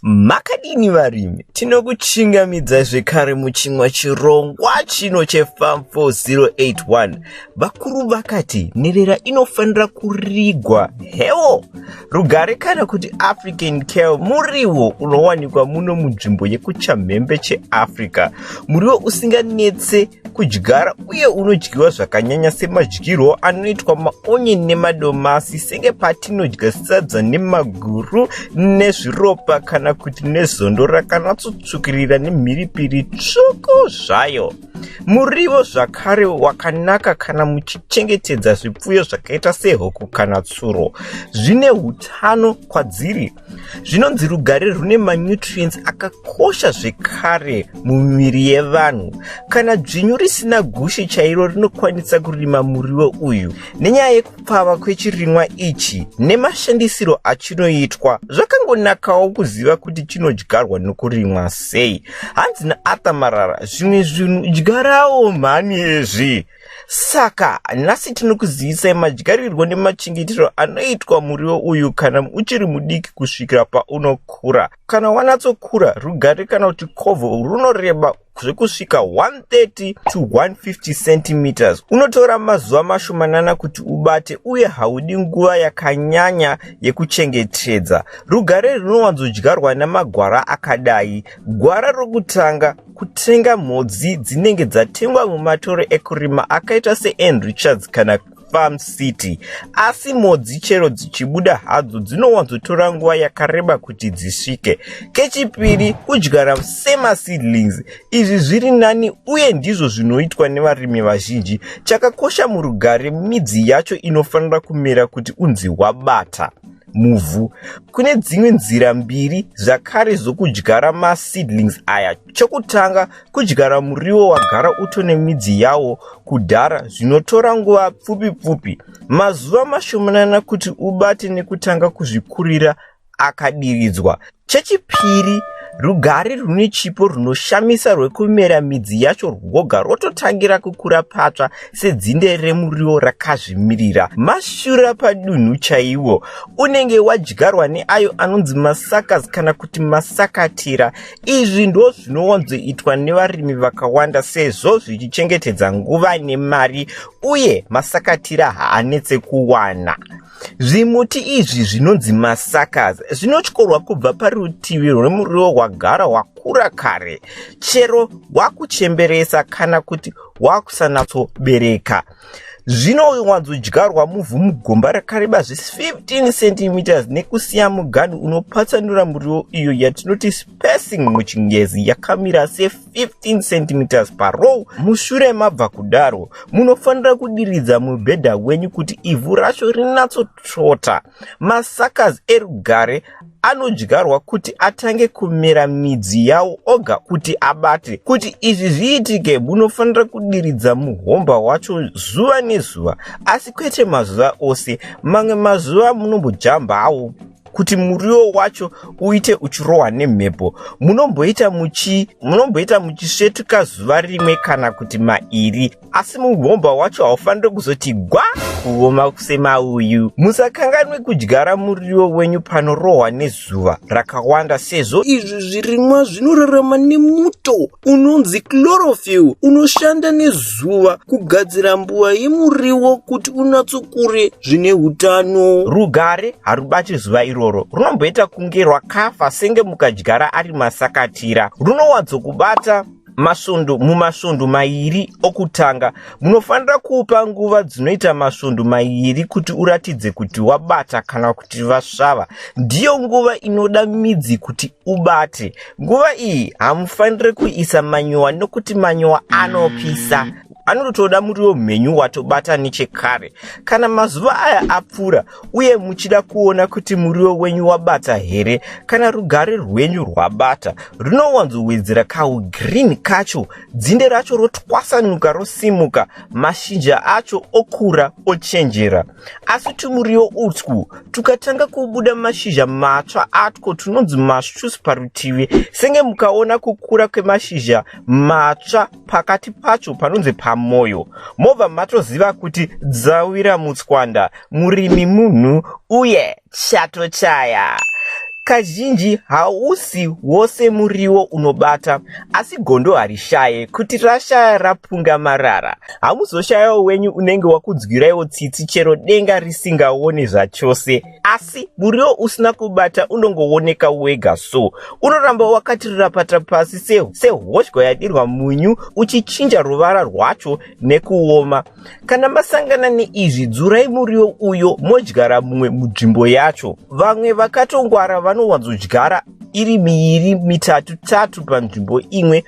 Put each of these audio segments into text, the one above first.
Makadini varimi, tinokuchingamidza zvekare muchimwa chirongwa chino cheFarm 4081. Vakuru vakati nherera inofanira kurigwa. Hewo, Rugare kana kuti African Kale muriwo unowanikwa muno munzvimbo yekuchamhembe cheAfrica. Muriwo usinganetse kudyara uye unodyiwa zvakanyanya semadyirwo anoitwa maonyeni nemadomasi senge patinodya sadza nemaguru nezviropa kana kuti nezondo rakanatsotsvukirira nemhiripiri tsvuku zvayo. Muriwo zvakare wakanaka kana muchichengetedza zvipfuyo zvakaita sehuku kana tsuro. Zvine hutano kwadziri. Zvinonzi Rugare rune manutrients akakosha zvekare mumiviri yevanhu. Kana dzvinyu risina gushi chairo rinokwanisa kurima muriwo uyu. Nenyaya yekupfava kwechirimwa ichi nemashandisiro achinoitwa, zvakangonakawo kuziva kuti chinodyarwa nokurimwa sei. Hanzi naArthur Marara, zvimwe zvinhu dyarawo mhani yezvi. Saka nhasi tinokuzivisai madyarirwo nemachengetero anoitwa muriwo uyu kana uchiri mudiki kusvikira paunokura. Kana wanatsokura, Rugare kana kuti Covo runoreba zvekusvika 130 to 150 cm. Unotora mazuva mashomanana kuti ubate uye haudi nguva yakanyanya yekuchengetedza. Rugare runowanzodyarwa namagwara akadai. Gwara rokutanga, kutenga mhodzi dzinenge dzatengwa mumatoro ekurima akaita seN Richards kana Farm City. Asi mhodzi chero dzichibuda hadzo dzinowanzotora nguva yakareba kuti dzisvike. Kechipiri, kudyara sema seedlings. Izvi zviri nani uye ndizvo zvinoitwa nevarimi vazhinji. Chakakosha murugare, midzi yacho inofanira kumera kuti unzi wabata muvhu. Kune dzimwe nzira mbiri zvakare zokudyara maseedlings aya. Chokutanga, kudyara muriwo wagara uto nemidzi yawo kudhara zvinotora nguva pfupi. Mazuva mashomanana kuti ubate nekutanga kuzvikurira akadiridzwa. Chechipiri, Rugare rune chipo runoshamisa rwekumera midzi yacho rwoga rototangira kukura patsva sedzinde remuriwo rakazvimirira. Mashura padunhu chaiwo. Unenge wadyarwa neayo anonzi masakas kana kuti masakatira. Izvi ndo zvinowanzoitwa nevarimi vakawanda sezvo zvichichengetedza nguva nemari uye masakatira haanetse kuwana. Zvimuti izvi zvinonzi masakas zvinotyorwa kubva parutivi rwemuriwo wagara wakura kare, chero wakuchemberesa kana kuti wakusanatsobereka. Zvinowanzodyarwa muvhu mugomba rakareba 15 cm nekusiya muganhu unopatsanura muriwo iyo yatinoti spacing muchingezi yakamira se15 cm parow. Mushure mabva kudaro, munofanira kudiridza mubhedha wenyu kuti ivhu racho rinatsotsvota. Masakas erugare anodyarwa kuti atange kumera midzi yawo oga kuti abate. Kuti izvi zviitike, munofanira kudiridza muhomba wacho zuva nezuva, asi kwete mazuva ose. Mamwe mazuva munombojambawo kuti muriwo wacho uite uchirohwa nemhepo. Munomboita muchisvetuka zuva rimwe kana kuti mairi, asi muhomba wacho haufaniri kuzoti gwa kuoma semauyu. Musakanganwe kudyara muriwo wenyu panorohwa nezuva rakawanda, sezvo izvi zvirimwa zvinorarama nemuto unonzi chlorophyll unoshanda nezuva kugadzira mbuva yemuriwo kuti unatsokure zvine hutano. Rugare harubati zuva iroro, runomboita kunge rwakafa senge mukadyara ari masakatira. Runowanzokubata mumasvondo mairi okutanga. Munofanira kuupa nguva dzinoita masvondo mairi kuti uratidze kuti wabata kana kuti vasvava. Ndiyo nguva inoda midzi kuti ubate. Nguva iyi hamufaniri kuisa manyowa nokuti manyowa anopisa. Anotoda muriwo mhenyu watobata nechekare. Kana mazuva aya apfuura uye muchida kuona kuti muriwo wenyu wabata here, kana rugare rwenyu rwabata, runowanzowedzera kagreen kacho, dzinde racho rotwasanuka rosimuka, mashizha acho okura ochenjera. Asi tumuriwo utwu tukatanga kubuda mashizha matsva atwo tunonzi mashoots parutivi, senge mukaona kukura kwemashizha matsva pakati pacho panonzi pamoyo, mobva matoziva kuti dzawira mutswanda, murimi munhu uye chatochaya. Kazhinji hausi wose muriwo unobata, asi gondo harishaye kuti rashaya rapunga marara. Hamuzoshayawo wenyu unenge wakudzwiraiwo tsitsi chero denga risingaoni zvachose, asi muriwo usina kubata unongooneka wega so. Unoramba wakatirapata pasi sehoshwa yadirwa munyu uchichinja ruvara rwacho nekuoma. Kana masangana neizvi, dzurai muriwo uyo modyara mumwe munzvimbo yacho. Vamwe vakatongwara vanowanzodyara iri miiri mitatu tatu panzvimbo imwe.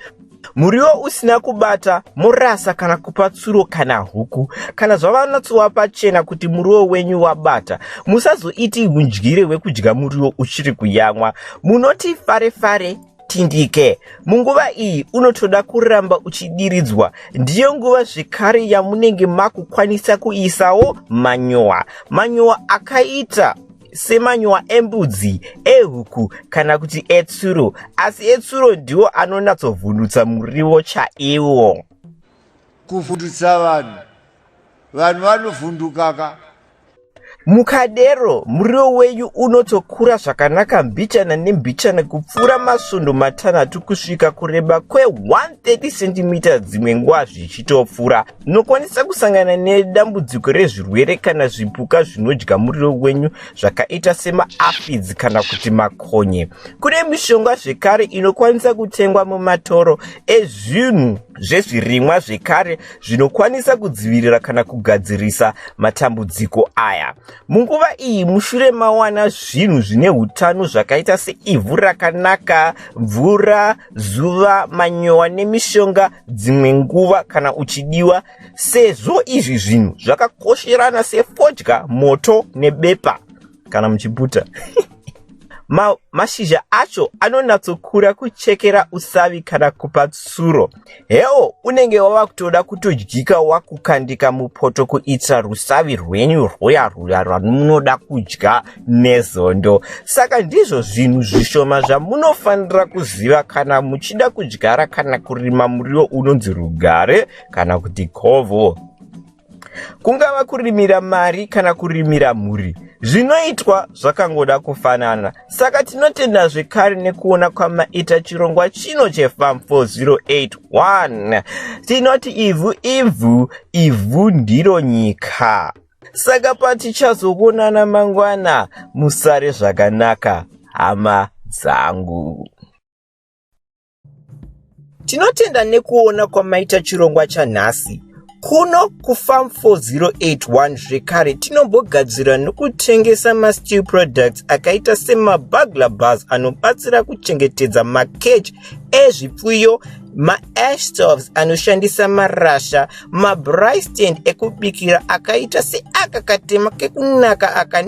Muriwo usina kubata morasa kana kupa tsuro kana huku. Kana zvavanatsowa pachena kuti muriwo wenyu wabata, musazoiti hundyire hwekudya muriwo uchiri kuyamwa. Munoti fare fare tindike. Munguva iyi unotoda kuramba uchidiridzwa. Ndiyo nguva zvekare yamunenge makukwanisa kuisawo manyowa akaita semanyowa embudzi, ehuku kana kuti etsuro, asi etsuro ndiwo anonatsovhundutsa muriwo chaiwo. Kuvhundutsa vanhu vanovhundukaka. Mukadero muriwo wenyu unotokura zvakanaka mbichana nembichana kupfuura masvondo matanhatu kusvika kureba kwe130 cm dzimwe nguva zvichitopfuura. Munokwanisa kusangana nedambudziko rezvirwere kana zvipuka zvinodya muriwo wenyu zvakaita sema-aphids kana kuti makonye. Kune mishonga zvekare inokwanisa kutengwa mumatoro ezvinhu zvezvirimwa zvekare zvinokwanisa kudzivirira kana kugadzirisa matambudziko aya. Munguva iyi mushure mawana zvinhu zvine hutano zvakaita seivhu rakanaka, mvura, zuva, manyowa nemishonga dzimwe nguva kana uchidiwa, sezvo izvi zvinhu zvakakosherana sefodya, moto nebepa kana muchiputa. Mashizha acho anonatsokura kuchekera usavi kana kupa tsuro. Heo unenge wava kutoda kutodyika wakukandika mupoto kuitira rusavi rwenyu rwoya rwamunoda kudya nezondo. Saka ndizvo zvinhu zvishoma zvamunofanira kuziva kana muchida kudyara kana kurima muriwo unonzi rugare kana kuti covo. Kungava kurimira mari kana kurimira mhuri, zvinoitwa zvakangoda kufanana. Saka tinotenda zvekare nekuona kwamaita chirongwa chino cheFarm 4081. Tinoti ivhu ndiro nyika. Saka patichazoonana mangwana, musare zvakanaka, hama dzangu. Tinotenda nekuona kwamaita chirongwa chanhasi. Kuno kuFarm 4081 zvekare tinombogadzira nokutengesa mastew products akaita semabugler bars anobatsira kuchengetedza makeji ezvipfuyo, maash stoves anoshandisa marasha, mabraai stand ekubikira akaita seakakatema kekunaka aka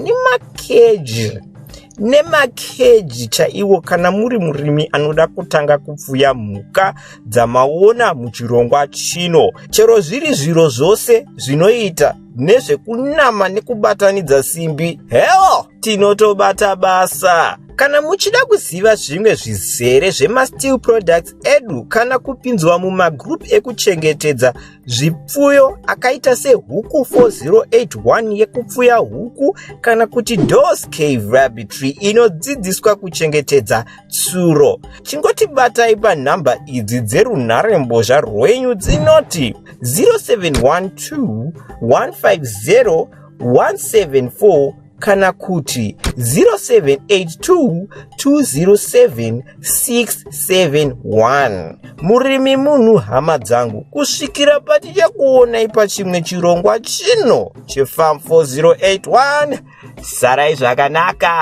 nemakeji chaiwo kana muri murimi anoda kutanga kupfuya mhuka dzamaona muchirongwa chino. Chero zviri zviro zvose zvinoita nezvekunama nekubatanidza simbi, heo tinotobata basa. Kana muchida kuziva zvimwe zvizere zvemastew products edu kana kupinzwa mumagroup ekuchengetedza zvipfuyo akaita sehuku 4081 yekupfuya huku kana kuti Doors Cave Rabbitry inodzidziswa kuchengetedza tsuro, chingotibatai panhamba idzi dzerunharembozha rwenyu dzinoti 0712 150 174 kana kuti 0782 207 671. Murimi munhu hama dzangu, kusvikira patichakuonai pachimwe chirongwa chino cheFarm 4081. Sarai zvakanaka.